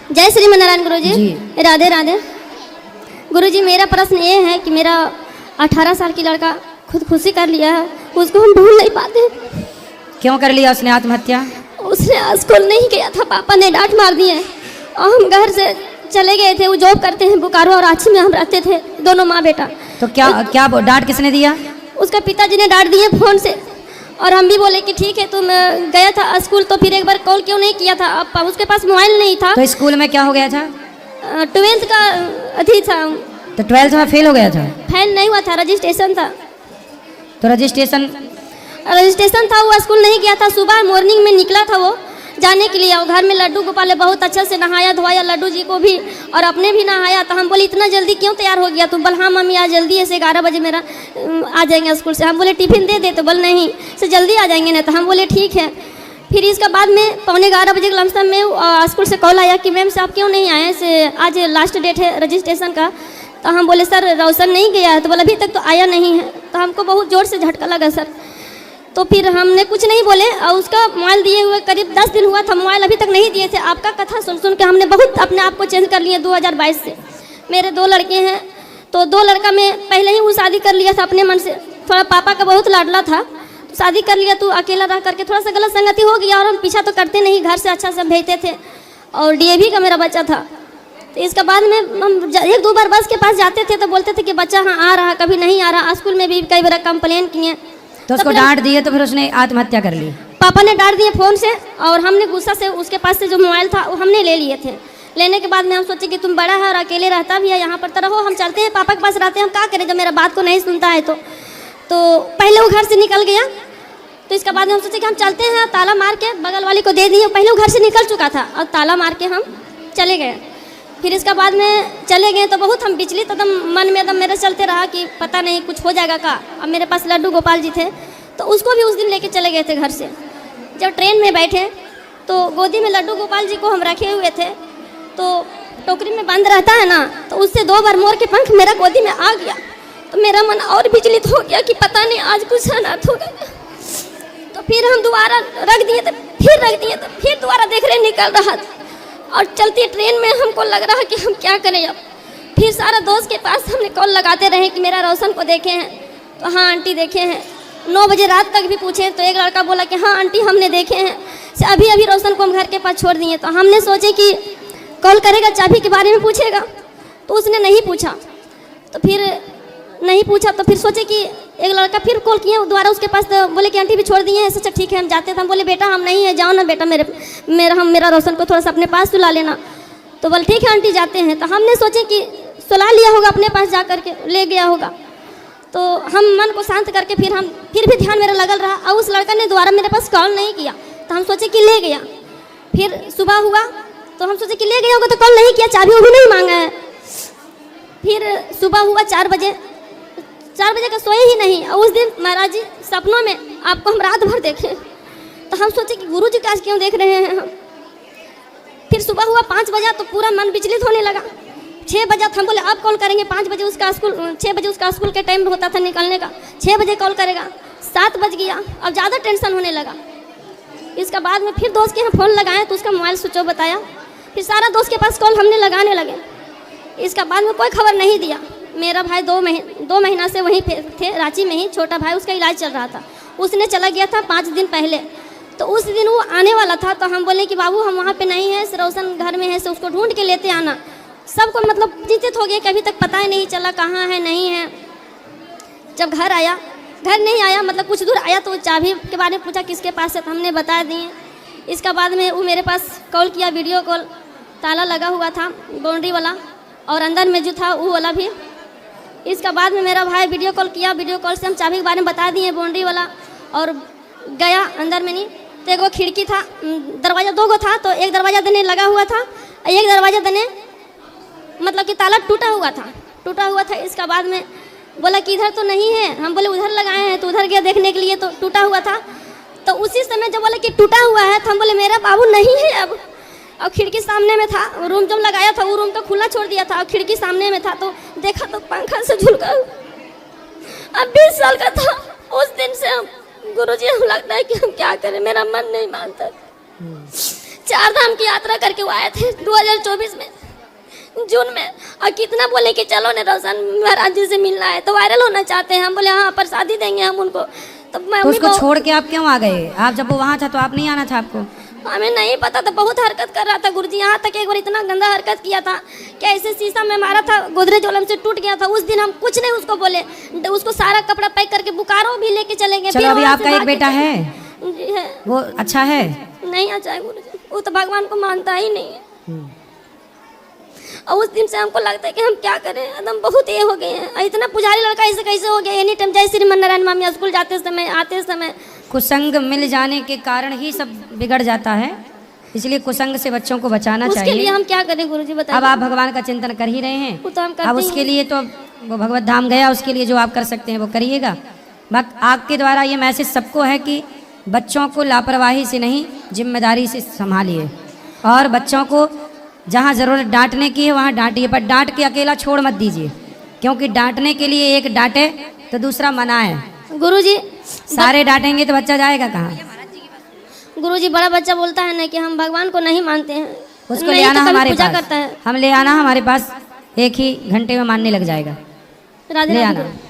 जय श्री नारायण गुरुजी। राधे राधे। गुरुजी मेरा प्रश्न ये है कि मेरा 18 साल की लड़का खुदकुशी कर लिया है, उसको हम ढूंढ नहीं पाते। क्यों कर लिया उसने आत्महत्या? उसने स्कूल नहीं गया था, पापा ने डांट मार दिए और हम घर से चले गए थे। वो जॉब करते हैं बोकारो और रांची में हम रहते थे, दोनों माँ बेटा। तो क्या डांट किसने दिया? उसका पिताजी ने डांट दिए फोन से, और हम भी बोले कि ठीक है तुम गया था स्कूल तो फिर एक बार कॉल क्यों नहीं किया था? अब उसके पास मोबाइल नहीं था। तो स्कूल में क्या हो गया था? 12th का अथी था। तो 12th में फेल हो गया था? फेल नहीं हुआ था, रजिस्ट्रेशन था। तो रजिस्ट्रेशन था, वो स्कूल नहीं गया था। सुबह मॉर्निंग में निकला था वो जाने के लिए, और घर में लड्डू गोपाल बहुत अच्छे से नहाया धोया, लड्डू जी को भी और अपने भी नहाया। तो हम बोले इतना जल्दी क्यों तैयार हो गया तुम? बोल हाँ मम्मी आज जल्दी ऐसे 11 बजे मेरा आ जाएंगे स्कूल से। हम बोले टिफिन दे दे, तो बोल नहीं से जल्दी आ जाएंगे ना। तो हम बोले ठीक है। फिर इसका बाद में 11:15 बजे के लमसम में स्कूल से कॉल आया कि मैम साहब क्यों नहीं आए, से आज लास्ट डेट है रजिस्ट्रेशन का। तो हम बोले सर रोशन नहीं गया है। तो बोला अभी तक तो आया नहीं है। तो हमको बहुत ज़ोर से झटका लगा सर। तो फिर हमने कुछ नहीं बोले, और उसका मोबाइल दिए हुए करीब 10 दिन हुआ था, मोबाइल अभी तक नहीं दिए थे। आपका कथा सुन सुन के हमने बहुत अपने आप को चेंज कर लिए 2022 से। मेरे 2 लड़के हैं, तो 2 लड़का में पहले ही वो शादी कर लिया था अपने मन से। थोड़ा पापा का बहुत लाडला था, तो शादी कर लिया। तो अकेला रह करके थोड़ा सा गलत संगति हो गया, और हम पीछा तो करते नहीं, घर से अच्छा सब भेजते थे। और DAV का मेरा बच्चा था। तो इसके बाद में हम 1-2 बार बस के पास जाते थे तो बोलते थे कि बच्चा हाँ आ रहा, कभी नहीं आ रहा। स्कूल में भी कई बार कंप्लेन किए, तो उसको डांट दिए, तो फिर उसने आत्महत्या कर ली। पापा ने डांट दिए फ़ोन से, और हमने गुस्सा से उसके पास से जो मोबाइल था वो हमने ले लिए थे। लेने के बाद में हम सोचे कि तुम बड़ा है और अकेले रहता भी है, यहाँ पर तो रहो, हम चलते हैं पापा के पास रहते हैं, हम क्या करें जब मेरा बात को नहीं सुनता है। तो पहले वो घर से निकल गया। तो इसके बाद में हम सोचे कि हम चलते हैं, ताला मार के बगल वाले को दे दिए। पहले वो घर से निकल चुका था और ताला मार के हम चले गए। फिर इसके बाद में चले गए तो बहुत हम विचलित एकदम मन में एकदम मेरे चलते रहा कि पता नहीं कुछ हो जाएगा का। अब मेरे पास लड्डू गोपाल जी थे, तो उसको भी उस दिन लेके चले गए थे घर से। जब ट्रेन में बैठे तो गोदी में लड्डू गोपाल जी को हम रखे हुए थे, तो टोकरी में बंद रहता है ना, तो उससे 2 बार मोर के पंख मेरा गोदी में आ गया। तो मेरा मन और विचलित हो गया कि पता नहीं आज कुछ अनर्थ होगा। तो फिर हम दोबारा रख दिए थे, फिर दोबारा देख रहे निकल रहा था, और चलती ट्रेन में हमको लग रहा कि हम क्या करें अब। फिर सारा दोस्त के पास हमने कॉल लगाते रहे कि मेरा रोशन को देखे हैं। तो हाँ आंटी देखे हैं। 9 बजे रात तक भी पूछे तो एक लड़का बोला कि हाँ आंटी हमने देखे हैं, से अभी रोशन को हम घर के पास छोड़ दिए। तो हमने सोचे कि कॉल करेगा, चाबी के बारे में पूछेगा, तो उसने नहीं पूछा। तो फिर सोचे कि एक लड़का फिर कॉल किए दोबारा उसके पास, तो बोले कि आंटी भी छोड़ दिए हैं। अच्छा ठीक है हम जाते थे। हम बोले बेटा हम नहीं है, जाओ ना बेटा, मेरा रोशन को थोड़ा सा अपने पास सुला लेना। तो बोले ठीक है आंटी जाते हैं। तो हमने सोचे कि सुला लिया होगा अपने पास, जा करके ले गया होगा। तो हम मन को शांत करके फिर भी ध्यान मेरा लगल रहा, और उस लड़का ने दोबारा मेरे पास कॉल नहीं किया। तो हम सोचे कि ले गया। फिर सुबह हुआ तो हम सोचे कि ले गया होगा, तो कॉल नहीं किया, चाबी वो भी नहीं मांगा है। फिर सुबह हुआ 4 बजे का सोए ही नहीं। और उस दिन महाराज जी सपनों में आपको हम रात भर देखे। तो हम सोचे कि गुरु जी का आज क्यों देख रहे हैं हम। फिर सुबह हुआ 5 बजा, तो पूरा मन विचलित होने लगा। 6 बजा हम बोले अब कॉल करेंगे, 5 बजे उसका स्कूल, 6 बजे उसका स्कूल के टाइम होता था निकलने का, 6 बजे कॉल करेगा। 7 बज गया, अब ज़्यादा टेंशन होने लगा। इसका बाद में फिर दोस्त के यहाँ फ़ोन लगाए तो उसका मोबाइल स्विच ऑफ बताया। फिर सारा दोस्त के पास कॉल हमने लगाने लगे। इसका बाद में कोई खबर नहीं दिया। मेरा भाई 2 महीना से वहीं थे रांची में ही, छोटा भाई उसका इलाज चल रहा था। उसने चला गया था 5 दिन पहले। तो उस दिन वो आने वाला था, तो हम बोले कि बाबू हम वहाँ पे नहीं हैं, रोशन घर में है, से उसको ढूंढ के लेते आना। सबको मतलब चिंतित हो गया कि अभी तक पता ही नहीं चला कहाँ है नहीं है। जब घर नहीं आया, मतलब कुछ दूर आया, तो चाबी के बारे में पूछा किसके पास है, तो हमने बता दिए। इसका बाद में वो मेरे पास कॉल किया, वीडियो कॉल, ताला लगा हुआ था बाउंड्री वाला, और अंदर में जो था वो वाला भी। इसका बाद में मेरा भाई वीडियो कॉल किया, वीडियो कॉल से हम चाबी के बारे में बता दिए बाउंड्री वाला, और गया अंदर में नहीं। तो एक वो खिड़की था, दरवाज़ा 2 था, तो एक दरवाज़ा देने लगा हुआ था, एक दरवाज़ा देने मतलब कि ताला टूटा हुआ था। इसका बाद में बोला कि इधर तो नहीं है। हम बोले उधर लगाए हैं, तो उधर गया देखने के लिए, तो टूटा हुआ था। तो उसी समय जब बोले कि टूटा हुआ है, तो हम बोले मेरा बाबू नहीं है अब। और खिड़की सामने में था, रूम जब लगाया था वो रूम तो खुला छोड़ दिया था, और खिड़की सामने में था। तो देखा तो पंखा से झुलका, अब 20 साल का था। उस दिन से हम गुरुजी, हम लगता है कि हम क्या करें, मेरा मन नहीं मानता। 4 धाम की यात्रा करके वो आए थे 2024 में जून में। और कितना बोले कि चलो ने रोशन महाराज जी से मिलना है, तो वायरल होना चाहते हैं। हम बोले हाँ प्रसादी देंगे हम उनको। तो मैं तो उसको छोड़ के आप क्यों आ गए? आप जब वो वहाँ था तो आप नहीं आना था आपको? हमें नहीं पता था, बहुत हरकत कर रहा था गुरुजी। यहाँ तक एक बार इतना गंदा हरकत किया था कि ऐसे शीशा में मारा था, गोदरेज वाला से टूट गया था। उस दिन हम कुछ नहीं उसको बोले, उसको सारा कपड़ा पैक करके बुकारो भी लेके चले गए। चलो अभी आपका एक बेटा है, जी है। वो अच्छा है? नहीं अच्छा है गुरुजी, वो तो भगवान को मानता ही नहीं है। और उस दिन से हमको लगता है कि हम क्या करें, एकदम बहुत ये हो गए हैं। इतना पुजारी लड़का ऐसे कैसे हो गया? एनी टाइम जय श्री नारायण मामी स्कूल जाते समय आते समय कुसंग मिल जाने के कारण ही सब बिगड़ जाता है, इसलिए कुसंग से बच्चों को बचाना उसके चाहिए। लिए हम क्या करें गुरुजी बताइए। अब आप भगवान का चिंतन कर ही रहे हैं, वो तो हम करते अब ही उसके हैं। लिए तो वो भगवत धाम गया, उसके लिए जो आप कर सकते हैं वो करिएगा। आपके द्वारा ये मैसेज सबको है कि बच्चों को लापरवाही से नहीं, जिम्मेदारी से संभालिए। और बच्चों को जहाँ ज़रूरत डांटने की है वहाँ डांटिए, पर डांट के अकेला छोड़ मत दीजिए, क्योंकि डांटने के लिए एक डांटे तो दूसरा मना है। गुरुजी सारे डांटेंगे तो बच्चा जाएगा कहाँ? गुरुजी बड़ा बच्चा बोलता है ना कि हम भगवान को नहीं मानते हैं, उसको नहीं ले आना तो कभी हमारे पूजा पास, करता है। हम ले आना हमारे पास, 1 ही घंटे में मानने लग जाएगा। राधे ले राधे आना। गुरु।